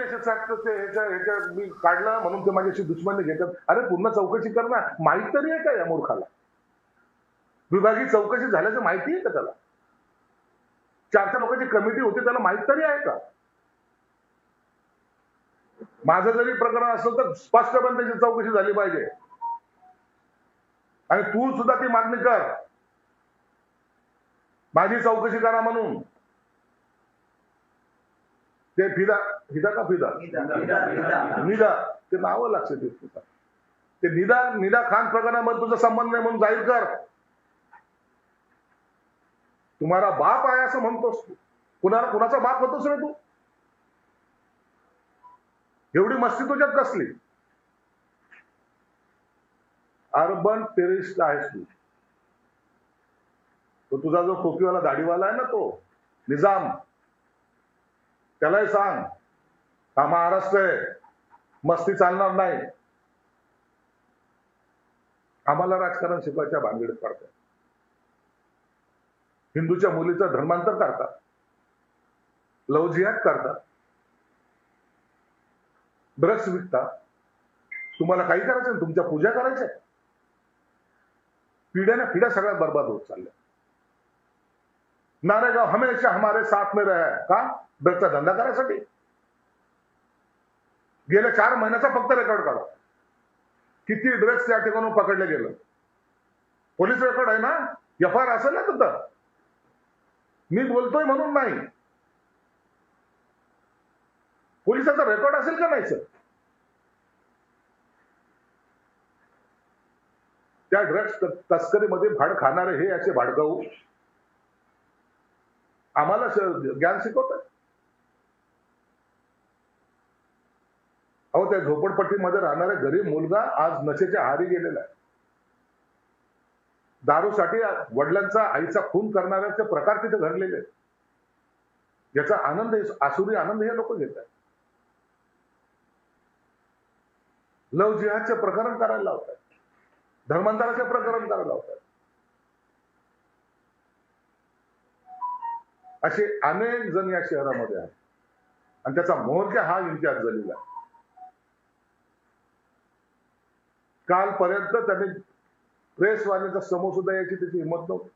ह्याच्या मी काढलं म्हणून ते माझ्याशी दुश्मनी घेतात. अरे पूर्ण चौकशी कर ना. माहित तरी आहे का या मूर्खाला? विभागीय चौकशी झाल्याचं माहिती आहे का त्याला? 4 लोकांची कमिटी होती, त्याला माहित तरी आहे का? माझं जरी प्रकरण असलं तर स्पष्टपणे त्याची चौकशी झाली पाहिजे. आणि तू सुद्धा ती मागणी कर, माझी चौकशी करा म्हणून. ते फिदा ते नावं लक्षात येत तुझा. ते निदा खान प्रकरणामध्ये तुझा संबंध नाही म्हणून जाहीर कर. तुम्हाला बाप आहे असं म्हणतोस तू. कुणाचा बाप होतोस रे तू? एवढी मस्ती तुझ्यात कसली? अर्बन टेररिस्ट आहेस तू. तो तुझा जो टोपीवाला दाढीवाला आहे ना, तो निजाम, त्यालाही सांग हा महाराष्ट्र आहे, मस्ती चालणार नाही. आम्हाला राजकारण शिकवायच्या भानगडीत पडतात. हिंदूच्या मुलीचं धर्मांतर करतात, लव जिहाद करतात, ड्रग्स विकतात. तुम्हाला काही करायचं, तुमच्या पूजा करायच्या. पिढ्या सगळ्या बर्बाद होत चालल्या. नारेगाव हमेशा हमारे साथ में रहा है. का? ड्रगचा धंदा करायसाठी. गेल्या 4 महिन्याचा फक्त रेकॉर्ड काढा, किती ड्रग्स त्या ठिकाणून पकडले गेलं. पोलीस रेकॉर्ड आहे ना, FIR असेल ना तिथं. मी बोलतोय म्हणून नाही, पोलिसाचा रेकॉर्ड असेल का नाही सर? त्या ड्रग्स तस्करीमध्ये भाड खाणारे हे असे भाडकाऊ आम्हाला ज्ञान शिकवतात. अहो, त्या झोपडपट्टीमध्ये राहणारा गरीब मुलगा आज नशेच्या आहारी गेलेला आहे. दारूसाठी वडिलांचा आईचा खून करणाऱ्याचे प्रकार तिथे घडलेले आहेत. याचा आनंद, आसुरी आनंद हे लोक घेत आहेत. लव जिहादचे प्रकरण करायला लावतात, धर्मांतराचे प्रकरण करायला लावतात. असे अनेक जण या शहरामध्ये आहेत आणि त्याचा मोहरक्या हा इम्तियाज झालेला आहे. कालपर्यंत त्यांनी प्रेसवाल्याचा समोर सुद्धा यायची त्याची हिंमत नव्हती.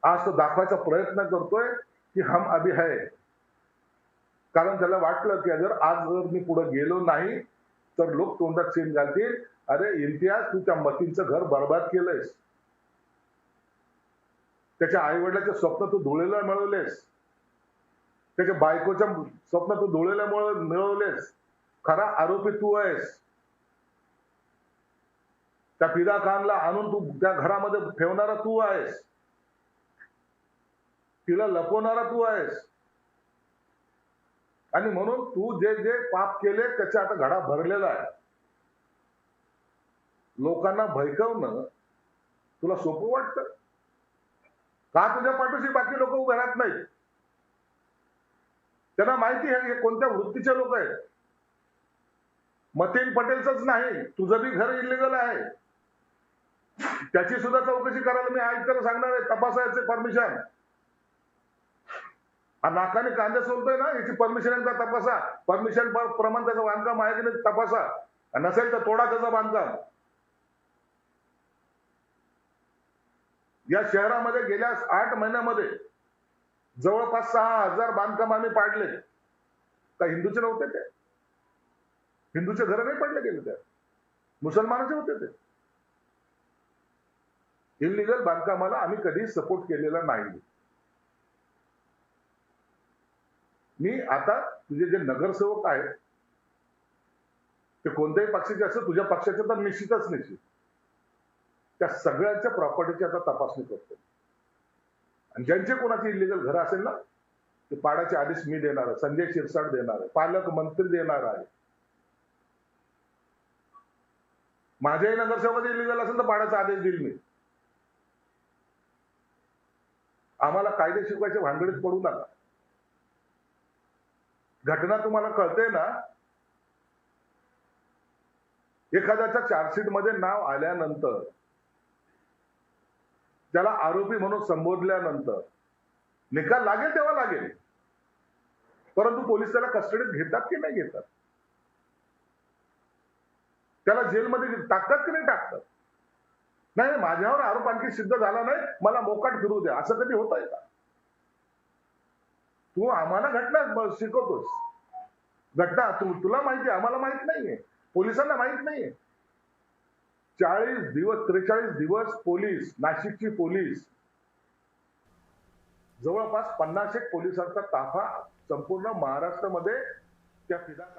आज तो दाखवायचा प्रयत्न करतोय की हम अभी है. कारण त्याला वाटलं की आज मी पुढे गेलो नाही तर लोक तोंडात चेन घालतील. अरे इम्तियाज, तू त्या मतींचं घर बर्बाद केलंयस. त्याच्या आई वडिलाचे स्वप्न तू धुळेला मिळवलेस. त्याच्या बायकोच्या स्वप्न तू धुळेला मिळवलेस. खरा आरोपी तू आहेस. त्या फिदा खानला आणून तू त्या घरामध्ये ठेवणारा तू आहेस. तिला लपवणारा तू आहेस. आणि म्हणून तू जे जे पाप केले त्याचा आता घडा भरलेला आहे. लोकांना भयकवणं तुला सोपं वाटतं का? तुझ्या पाठीशी बाकी लोक उभे राहत नाहीत. त्यांना माहिती आहे हे कोणत्या वृत्तीचे लोक आहेत. मतीन पटेलच नाही, तुझं बी घर इलिगल आहे. त्याची सुद्धा चौकशी करायला मी आयुक्ताला सांगणार आहे. तपासायचे परमिशन. हा नाकाने कांदे सोलतोय ना, याची परमिशन एकदा तपासा. परमिशन प्रमाण त्याचं बांधकाम आहे की नाही तपासा. नसेल तर तोडा त्याचं बांधकाम. या शहरामध्ये गेल्या 8 महिन्यामध्ये जवळपास 6000 बांधकाम आम्ही पाडले. का हिंदूचे नव्हते ते? हिंदूचे घर नाही पडले गेले, त्या मुसलमानाचे होते ते. इलिगल बांधकामाला आम्ही कधी सपोर्ट केलेला नाही. मी आता तुझे जे नगरसेवक आहेत ते कोणत्याही पक्षाचे असं, तुझ्या पक्षाचे तर निश्चितच निश्चित, त्या सगळ्यांच्या प्रॉपर्टीची आता तपासणी करतो. आणि ज्यांचे कोणाची इलिगल घर असेल ना, ते पाडाचे आदेश मी देणार आहे, संजय शिरसाट देणार आहे, पालकमंत्री देणार आहे. माझ्याही नगरसेवकाचे इलिगल असेल तर पाडाचा आदेश देईल मी. आम्हाला कायदे शिकवायच्या भानगडीत पडू नका. घटना तुम्हाला कळते ना, एखाद्याच्या चार्जशीट मध्ये नाव आल्यानंतर, त्याला आरोपी म्हणून संबोधल्यानंतर निकाल लागेल तेव्हा लागेल. परंतु पोलीस त्याला कस्टडीत घेतात की नाही घेतात, त्याला जेलमध्ये टाकतात की नाही टाकतात. नाही माझ्यावर आरोप आणखी सिद्ध झाला नाही, मला मोकाट फिरू द्या, असं कधी होतंय का? तू आम्हाला घटना शिकवतोस, घटना तुला माहिती, आम्हाला माहित नाहीये, पोलिसांना माहित नाहीये. 40 दिवस 43 दिवस पोलीस, नाशिकची पोलीस, जवळपास 50 एक पोलिसांचा ताफा संपूर्ण महाराष्ट्रामध्ये त्या फिदा